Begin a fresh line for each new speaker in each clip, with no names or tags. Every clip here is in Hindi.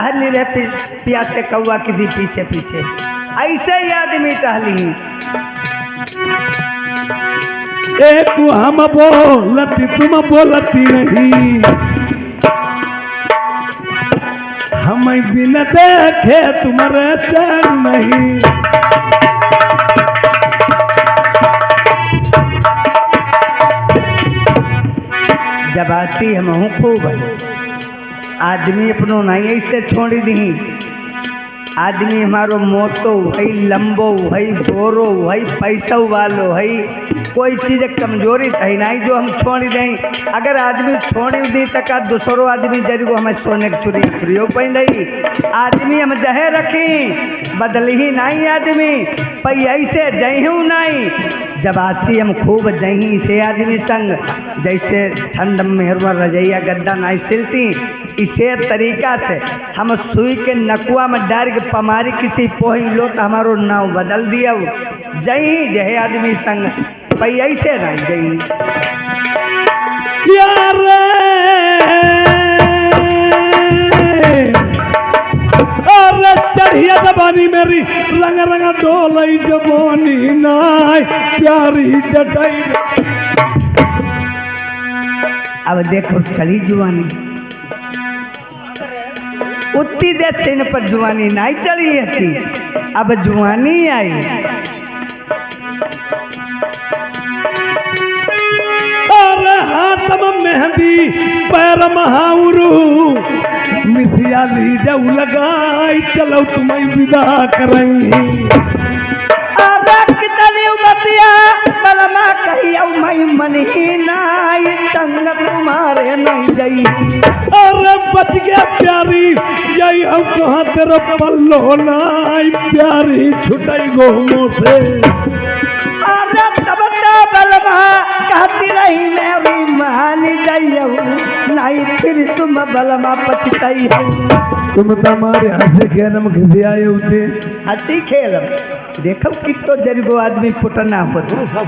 टहली रहे प्यासे कौआ किसी पीछे पीछे, ऐसे ही आदमी टहली।
एक हम बोलती तुम बोलती नहीं, हम बिन देखे तुम्हारे चैन नहीं।
जब आती हम हूँ खूब आदमी अपनो नहीं ऐसे छोड़ दी। आदमी हमारो मोटो है, लंबो है, गोरो है, पैसा वालो है, कोई चीज़ कमजोरी है नहीं जो हम छोड़ दें। अगर आदमी छोड़ दी तक दूसरो आदमी जरिए हमें सोने की चुरी प्रयोग पड़ रही। आदमी हम जहे रखी बदल ही नहीं आदमी पई ऐसे जहूँ नहीं। जब आसी हम खूब जही से आदमी संग, जैसे ठंड मेहरवा रजैया गद्दा नहीं सिलती, इसे तरीका से हम सुई के नकुआ में डाल के पमारी किसी पोही लो तो हमारो नाव बदल दिया। जही जहे आदमी संग पई ऐसे नहीं जही।
चढ़िया जबानी मेरी रंग रंग डोलई जबानी नाय प्यारी जटाई।
अब देखो चली जुआनी, उतनी देर से इन पर जुआनी नहीं चली थी, अब जुआनी आई।
अरे हाथ में मेहंदी पैर महाउरू, मिसिया ली जाऊ लगाई चलो तुम्हें विदा करई।
अबे कितनी बतिया बलमा कहियो मैं मन ही नाई, संग तुम्हारे नहीं जई।
अरे बच गया प्यारी यही हम कहाँ तेरा पल्लो नाई, प्यारी छुटाई गोमों से।
अरे तब तो बलमा कहती रही मेरी मान जाइयो नहीं, फिर तुम बलमा पछताई हो।
तुम तुम्हारे हंसी खेलम घिसी आए होते,
हंसी खेलम देखो कितो जरिगो आदमी पुटना होता।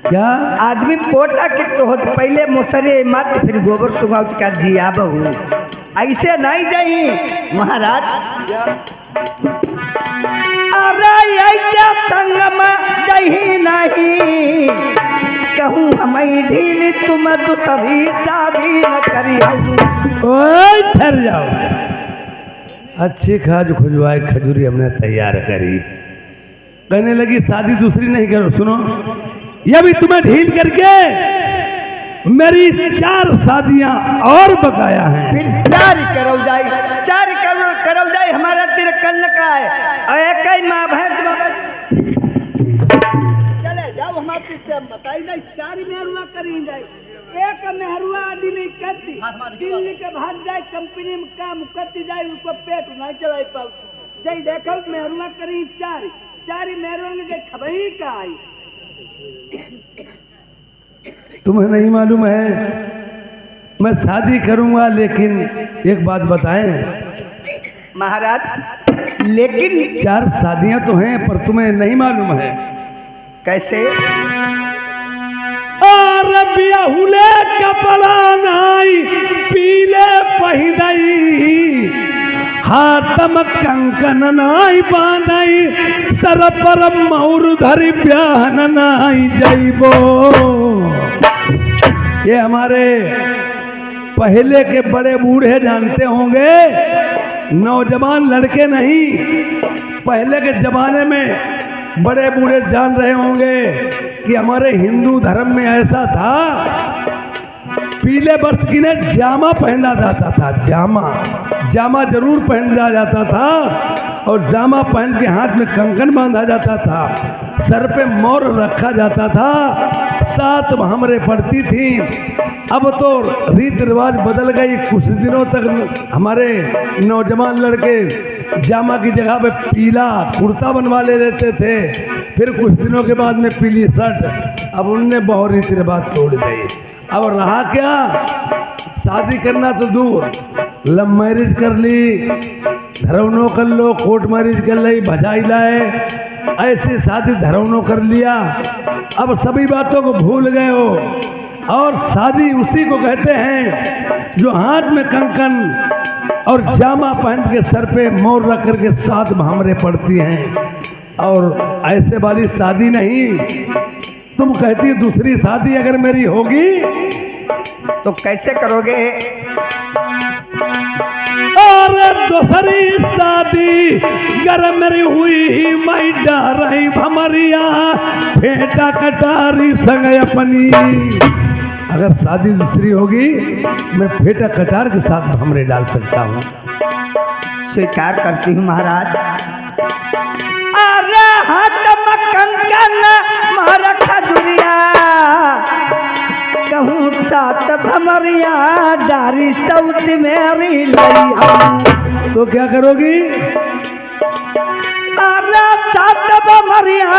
क्या
आदमी पोटा कितो होता, पहले मुसरे मत फिर गोबर सुगाव का जिया बहू, ऐसे नहीं जाई महाराज। अरे ऐसे संगम जही नहीं, कहूँ हमें ढील तुम दूसरी शादी न करी।
ओए ठहर जाओ, अच्छी खाज खुजवाए खजूरी हमने तैयार करी। कहने लगी शादी दूसरी नहीं करो। सुनो, ये भी तुम्हें ढील करके मेरी 4 शादियां और बकाया हैं।
फिर 4 करो जाए, 4 करो जाए हमारा तेरे कन्न का है और एक ही माँ भैंस बाबा चले जाओ हमारे से बताई नहीं। 4 मेहरुआ करी जाए, एक मेहरुआ आदमी करती दिल्ली के भाग जाए कंपनी में काम करती जाए, उसको पेट नहीं चला पाऊ जय देखो मेहरुआ करी 4 मेहरुआ के खबरी का आई।
तुम्हें नहीं मालूम है मैं शादी करूंगा, लेकिन एक बात बताएं
महाराज, लेकिन
4 शादियां तो हैं पर तुम्हें नहीं मालूम है।
कैसे?
बियाहुले कपड़ा नाई पीले पहिदई, हाथम कंकन नाई बांधई, सर पर मौर धरी ब्याहन नाई जइबो। ये हमारे पहले के बड़े बूढ़े जानते होंगे, नौजवान लड़के नहीं, पहले के जमाने में बड़े बूढ़े जान रहे होंगे कि हमारे हिंदू धर्म में ऐसा था, पीले वस्त्र की ने जामा पहना जाता था। जामा जरूर पहना जाता था और जामा पहन के हाथ में कंकन बांधा जाता था, सर पे मोर रखा जाता था, 7 हमरे पड़ती थी। अब तो रीति रिवाज बदल गई, कुछ दिनों तक हमारे नौजवान लड़के जामा की जगह पे पीला कुर्ता बनवा ले लेते थे, फिर कुछ दिनों के बाद में पीली शर्ट। अब उनने बहुत रीति रिवाज तोड़ दी। अब रहा क्या, शादी करना तो दूर, लव मैरिज कर ली, धरवनो कर लो, कोर्ट मैरिज कर ली, भजाई लाए, ऐसे शादी धरवनो कर लिया। अब सभी बातों को भूल गए हो। और शादी उसी को कहते हैं जो हाथ में कंकन और जामा पहन के सर पे मोर रख करके 7 भामरे पड़ती हैं। और ऐसे वाली शादी नहीं, तुम कहती दूसरी शादी अगर मेरी होगी
तो कैसे करोगे?
और दूसरी शादी गर मेरी हुई मैं डर रही भमरिया फेटा कटारी संग अपनी। अगर शादी दूसरी होगी मैं फेटा कटार के साथ भमरे डाल सकता हूँ।
स्वीकार करती हूँ महाराज। अरे हाथ में कंकन मारा खजुरिया कहूँ 7 भमरिया डारी सौत मेरी लई।
तो क्या करोगी?
अरे 7 भमरिया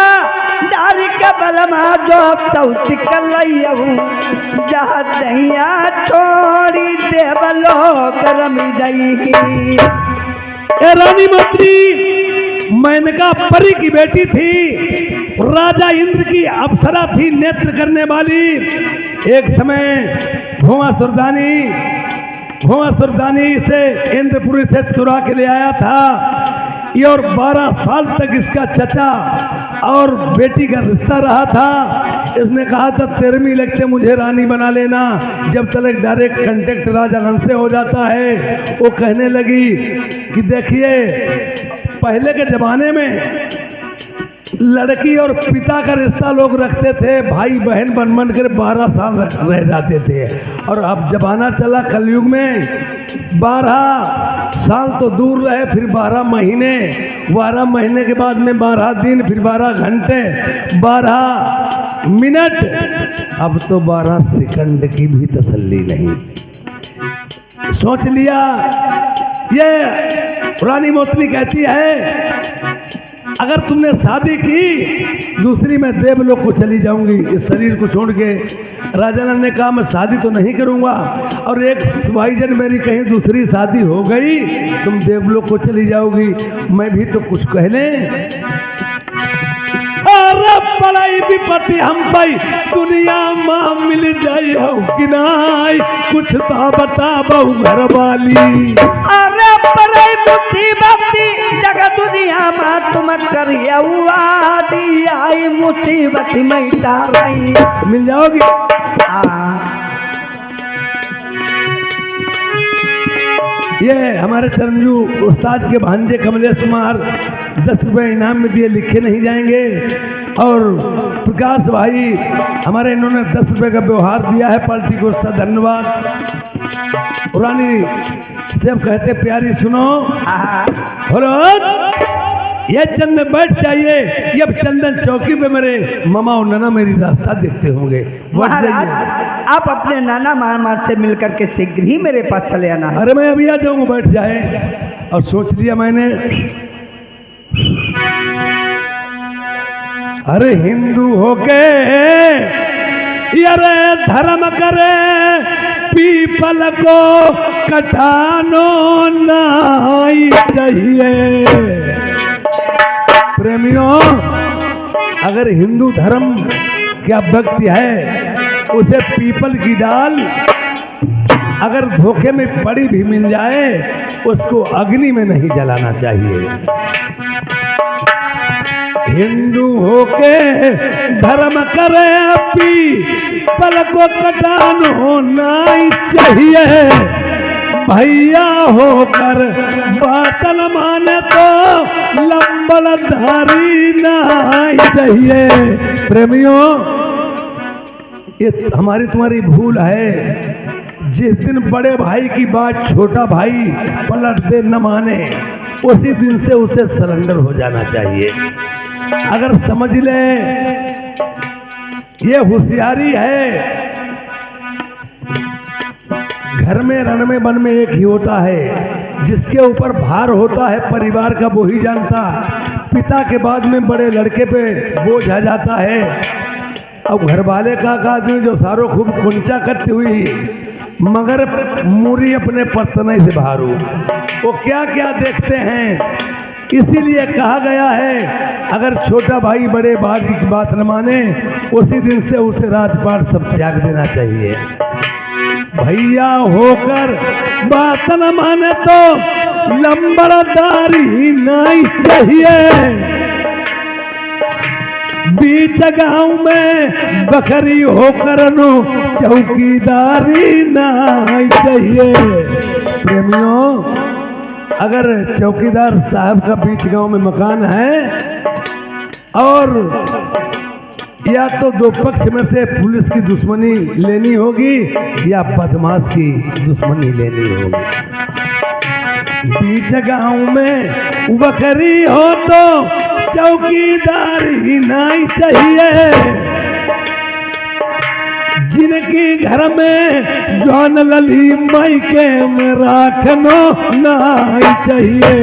डारी के बलमा जो सौत कलैहूँ जहाँ दहिया छोड़ी देवलो करमी दही।
ए रानी मंत्री, मेनका परी की बेटी थी, राजा इंद्र की अप्सरा थी नेत्र करने वाली। एक समय भुवनेश्वरदानी से इंद्रपुरी से चुरा के ले आया था। ये और 12 साल तक इसका चचा और बेटी का रिश्ता रहा था। इसने कहा था 13वीं लगते मुझे रानी बना लेना। जब तक डायरेक्ट कांटेक्ट राजा नंद से हो जाता है, वो कहने लगी कि देखिए पहले के जमाने में लड़की और पिता का रिश्ता लोग रखते थे, भाई बहन बन बन कर 12 साल रह जाते थे। और अब जमाना चला कलयुग में 12 साल तो दूर रहे, फिर 12 महीने, 12 महीने के बाद में 12 दिन, फिर 12 घंटे, 12 मिनट, अब तो 12 सेकंड की भी तसल्ली नहीं। सोच लिया। ये पुरानी मोतनी कहती है अगर तुमने शादी की दूसरी मैं देवलोक को चली जाऊंगी इस शरीर को छोड़ के। राजा नंद ने कहा मैं शादी तो नहीं करूंगा, और एक भाईजन मेरी कहीं दूसरी शादी हो गई तुम देवलोक को चली जाओगी, मैं भी तो कुछ कह लें। अरे बड़ाई विपत्ति हम पाई दुनिया माँ मिल जाई हो कि नाई, कुछ तो बता बहु घर वाली।
अरे बड़ाई मुसीबती जगह दुनिया में तुम करिया दी आई मुसीबत मैटा रही।
मिल जाओगी? ये हमारे चरंजू उस्ताद के भांजे कमलेश कुमार 10 रुपये इनाम में दिए, लिखे नहीं जाएंगे। और प्रकाश भाई हमारे, इन्होंने 10 रुपये का व्यवहार दिया है, पार्टी को सा धन्यवाद। पुरानी से अब कहते प्यारी सुनो, बोलो ये चंदन बैठ जाइए, ये अब चंदन चौकी पे मेरे मामा और नाना मेरी रास्ता देखते होंगे।
महाराज आप अपने नाना मामा से मिलकर के शीघ्र ही मेरे पास चले आना।
अरे मैं अभी आ जाऊंगा, बैठ जाए। और सोच लिया मैंने, अरे हिंदू होके अरे धर्म करे पीपल को कटानो नहीं चाहिए। प्रेमियों, अगर हिंदू धर्म क्या भक्ति है, उसे पीपल की डाल अगर धोखे में पड़ी भी मिल जाए उसको अग्नि में नहीं जलाना चाहिए। हिंदू होके धर्म करे पीपल को कटानो नहीं चाहिए। भैया होकर बातल माने तो लंबल धारी नहीं चाहिए। प्रेमियों, ये हमारी तुम्हारी भूल है। जिस दिन बड़े भाई की बात छोटा भाई पलट दे न माने, उसी दिन से उसे सरेंडर हो जाना चाहिए। अगर समझ ले ये होशियारी है। घर में रण में वन में एक ही होता है, जिसके ऊपर भार होता है परिवार का वो ही जानता। पिता के बाद में बड़े लड़के पे बोझ आ जाता है। अब घर वाले का आदमी जो सारो खूब कुंचा करती हुई मगर मूरी अपने पतने से भारू, वो क्या क्या देखते हैं। इसीलिए कहा गया है, अगर छोटा भाई बड़े भाई की बात न माने, उसी दिन से उसे राजपाट सब त्याग देना चाहिए। भैया होकर बात न माने तो लंबरदारी नहीं चाहिए। बीच गांव में बकरी होकर नो चौकीदारी नहीं चाहिए। प्रेमियों, अगर चौकीदार साहब का बीच गांव में मकान है और या तो दो पक्ष में से पुलिस की दुश्मनी लेनी होगी या बदमाश की दुश्मनी लेनी होगी। बीच गांव में बकरी हो तो चौकीदारी नहीं चाहिए। जिनकी घर में जौन लली माई के में राखनो नहीं चाहिए।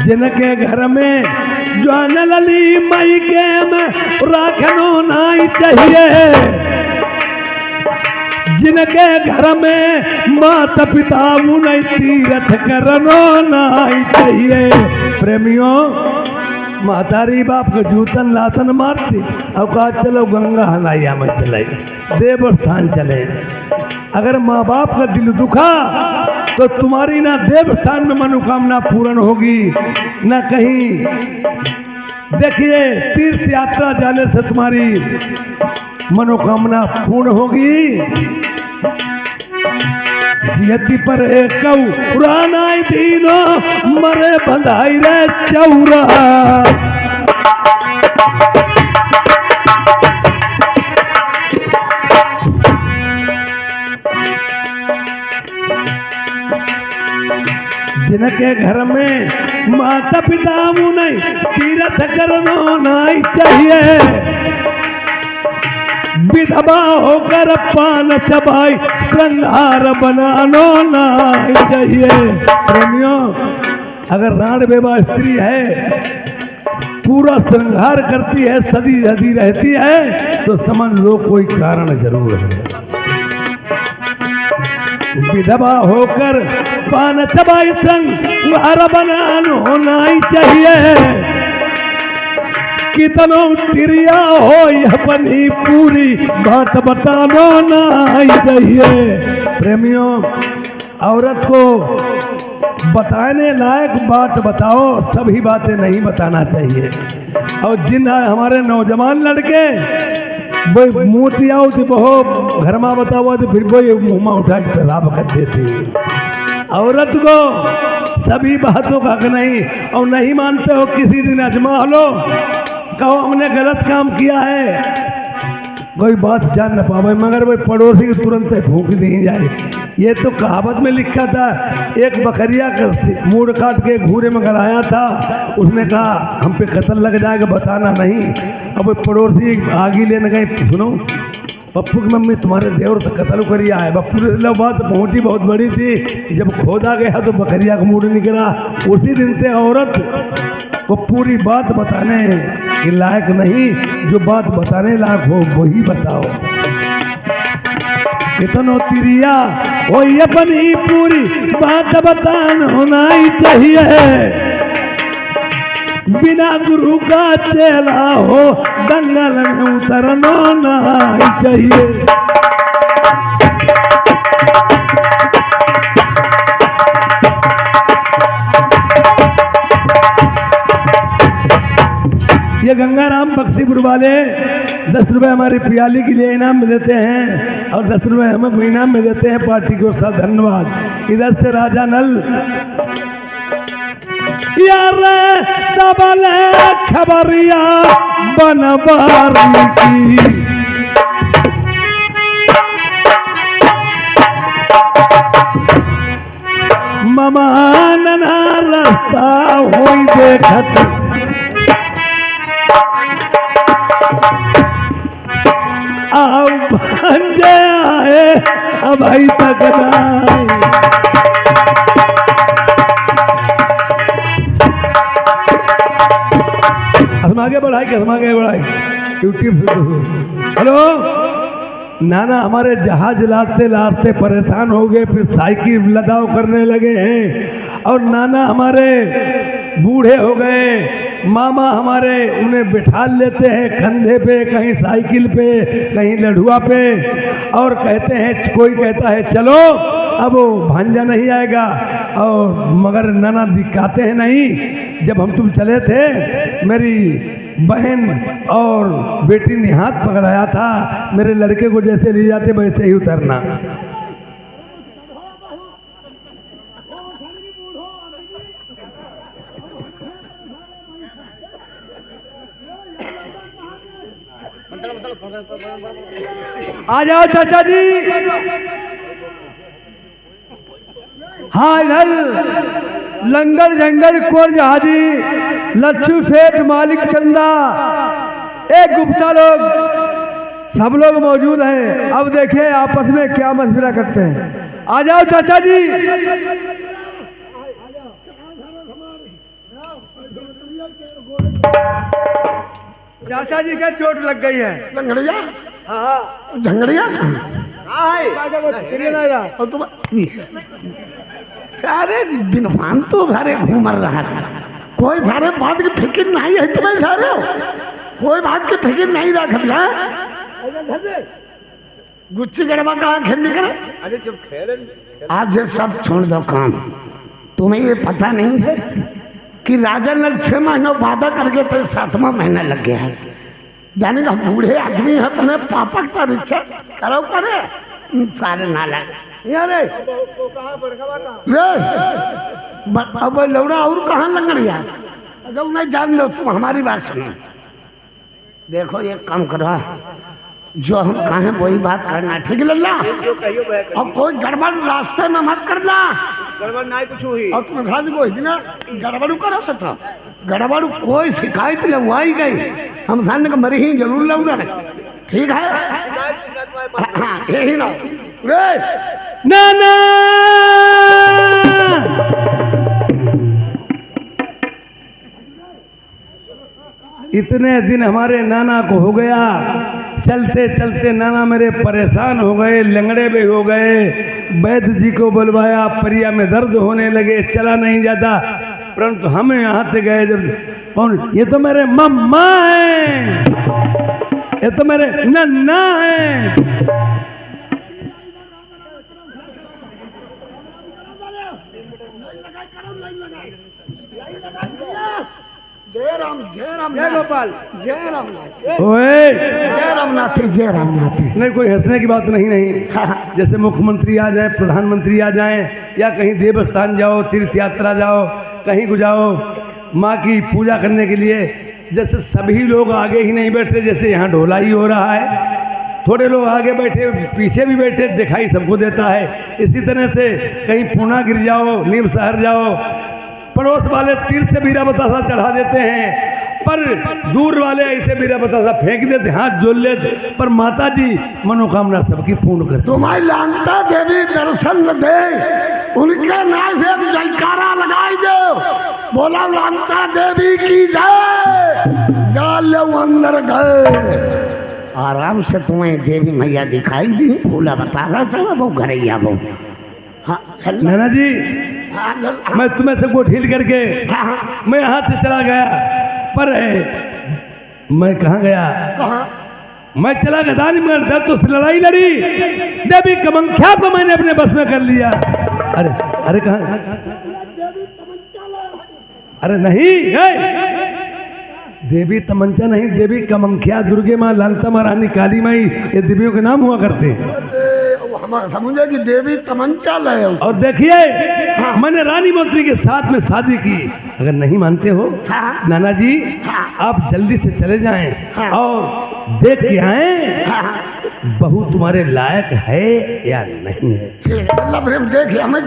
जिनके घर में जौन लली माई के में राखनो नहीं चाहिए। जिनके घर में माता पिता उन्हें तीर्थ करनो नहीं चाहिए। प्रेमियों, महतारी बाप के जूतन लातन मारती, अब कहा चलो गंगा हनाइया में चले, देवस्थान चले। अगर माँ बाप का दिल दुखा तो तुम्हारी ना देवस्थान में मनोकामना पूर्ण होगी ना कहीं। देखिए, तीर्थ यात्रा जाने से तुम्हारी मनोकामना पूर्ण होगी। यदि पर एक पुराना दीनो मरे बंधाई रे चौरा। जिनके घर में माता पिता नहीं तीर्थ करनो नहीं चाहिए। विधवा होकर पान चबाई श्रृंगार बनानो नहीं चाहिए। प्रेमियों, अगर राण बेवा स्त्री है, पूरा श्रृंगार करती है, सदी सदी रहती है, तो समझ लो कोई कारण जरूर है। विधवा होकर पान चबाई श्रृंगार बनानो नहीं चाहिए। कितनो तिरिया हो यह बनी पूरी बात बतानो नहीं चाहिए। प्रेमियों, औरत को बताने लायक बात बताओ, सभी बातें नहीं बताना चाहिए। और जिन हमारे नौजवान लड़के वो मोतिया होती बहु घर में बताओ तो फिर वो मुँह उठा के पेशाब कर देती। औरत को सभी बातों का हक नहीं, और नहीं मानते हो किसी दिन अजमा लो, कहो हमने गलत काम किया है, कोई बात जान न पावे, मगर वो पड़ोसी की तुरंत फूंक दी जाए। ये तो कहावत में लिखा था, एक बकरिया का मूड़ काट के घूरे में गड़ाया था, उसने कहा हम पे कत्ल लग जाएगा, बताना नहीं। अब वो पड़ोसी आगे लेने गए, सुनो पप्पू की मम्मी तुम्हारे देवर से कत्ल करिया है। पप्पू ने बात पहुंची बहुत बड़ी थी, जब खोदा गया तो बकरिया का मूड निकला। उसी दिन से औरत को पूरी बात बताने के लायक नहीं, जो बात बताने लायक हो वही बताओ। इतना तिरिया हो ये बनी पूरी बात बताना होना ही चाहिए। बिना गुरु का चेला हो दंगल में उतरना नहीं चाहिए। ये गंगाराम बक्सीपुर वाले 10 रुपए हमारी पियाली के लिए इनाम में देते हैं, और 10 रुपए हमें इनाम में देते हैं पार्टी को। साथ धन्यवाद। इधर से राजा नल यार डबल खबरिया बनवारी की, ममान रास्ता हुई देखत आओ भंजे आए अब आई तक ना। आगे बढ़ाई कसम आगे बढ़ाई यूट्यूब। हेलो नाना हमारे जहाज लादते लादते परेशान हो गए, फिर साइकिल लदाव करने लगे हैं, और नाना हमारे बूढ़े हो गए, मामा हमारे उन्हें बिठा लेते हैं कंधे पे, कहीं साइकिल पे कहीं लड़ुआ पे, और कहते हैं, कोई कहता है चलो अब वो भांजा नहीं आएगा, और मगर नाना दिखाते हैं नहीं। जब हम तुम चले थे मेरी बहन और बेटी ने हाथ पकड़ाया था, मेरे लड़के को जैसे ले जाते वैसे ही उतरना। आ जाओ चाचा जी। हाँ इधर लंगर जंगल कोर जहाजी लच्छू सेठ मालिक चंदा एक गुप्ता लोग सब लोग मौजूद हैं। अब देखिए आपस में क्या मशवरा करते हैं। आ जाओ चाचा जी। चाचा जी के चोट लग गई है।
झंगड़िया
हाँ
झंगड़िया
हाँ
तुम सारे बिनवान तो सारे घूम रहा है, कोई सारे बात की फिक्र नहीं है तुम्हें, सारे कोई बात की फिक्र नहीं रख दिया। गुच्ची गड़बा कहाँ खेलने का?
अरे जब खेल
आप ये सब छोड़ दो काम। तुम्हें ये पता नहीं है कि राजा ने 6 महीनों वादा करके तो 7वां महीना लग गया है। जाने का बूढ़े आदमी है, अपने पापा का रिक्शा करो करे सारे नाला यारे अब लौड़ा और कहाँ लंगड़िया। अगर उन्हें जान लो तुम हमारी बात सुनो। देखो ये काम करो, जो हम कहें वही बात करना, ठीक लल्ला? और कोई गड़बड़ रास्ते में मत करना,
गड़बड़ नहीं कुछ हुई।
और तुम घास को गड़बड़ू करो सकता, गड़बड़ू कोई शिकायत लगवाई गई हम सामने का मरी ही जरूर लूंगा, ठीक है? हाँ यही ना रे
नाना इतने दिन हमारे नाना को हो गया, चलते चलते नाना मेरे परेशान हो गए, लंगड़े भी हो गए। वैद्य जी को बुलवाया, परिया में दर्द होने लगे, चला नहीं जाता। परंतु हम यहाँ से गए जब, कौन? ये तो मेरे मम्मा हैं, ये तो मेरे नन्ना हैं।
जय राम जय राम
जय गोपाल
जय रामनाथ
ओए
जय रामनाथ जय रामनाथ।
नहीं कोई हंसने की बात नहीं। जैसे मुख्यमंत्री आ जाए, प्रधानमंत्री आ जाए, या कहीं देवस्थान जाओ, तीर्थ यात्रा जाओ, कहीं को जाओ माँ की पूजा करने के लिए, जैसे सभी लोग आगे ही नहीं बैठते, जैसे यहाँ ढोलाई हो रहा है, थोड़े लोग आगे बैठे पीछे भी बैठे, दिखाई सबको देता है। इसी तरह से कहीं पूना गिर जाओ, नीम शहर जाओ, पड़ोस वाले तीर से बीरा बतासा चढ़ा देते हैं, पर दूर वाले ऐसे बीरा बतासा फेंक देते, हाथ जोड़ लेते। पर माता जी मनोकामना सबकी पूर्ण करती।
तुम्हारी लांता देवी दर्शन दे, उनके नाम से एक जयकारा लगाई दो, बोला लांता देवी की जय। जाल अंदर गए, आराम से तुम्हें देवी मैया दिखाई दी, फूला बतासा चला वो घरैया वो। हाँ
नैना जी मैं तुम्हें सबको ढील करके मैं यहाँ से चला गया, पर मैं कहाँ गया? मैं चला गया दानी में, तो लड़ाई लड़ी, देवी कामाख्या को मैंने अपने बस में कर लिया। अरे अरे कहाँ? अरे नहीं देवी तमंचा नहीं, देवी कामाख्या, दुर्गे माँ, लालता माँ, रानी काली माई, ये देवियों के नाम हुआ करते हैं।
हम समझे कि देवी तमंचा लाए।
और देखिए मैंने रानी मंत्री के साथ में शादी की। अगर नहीं मानते हो नाना जी, आप जल्दी से चले जाएं और देख के आए बहू तुम्हारे लायक है या नहीं है।
ठीक है अल्लाह प्रेम देखिए हमें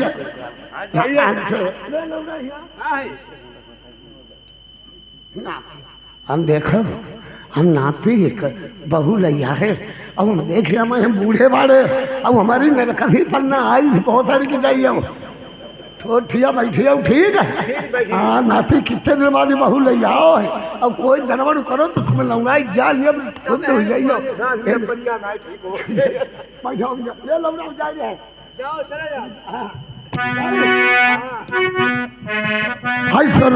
हम देखो हम नाती बहू लैया है, अब हम देखे हम बूढ़े बाड़े, अब हमारी नरकसी पन्ना आई बहुत सारी की चाहिए। ठोठिया बैठिया ठीक है। हाँ नाती कितने दिन बाद बहू ले आओ है। अब कोई दरबार करो तो तुम्हें लौंगाई जा लिया खुद हो जाइयो। बैठो ले लौंगा जा रहे
जाओ चले जाओ।
भाई सर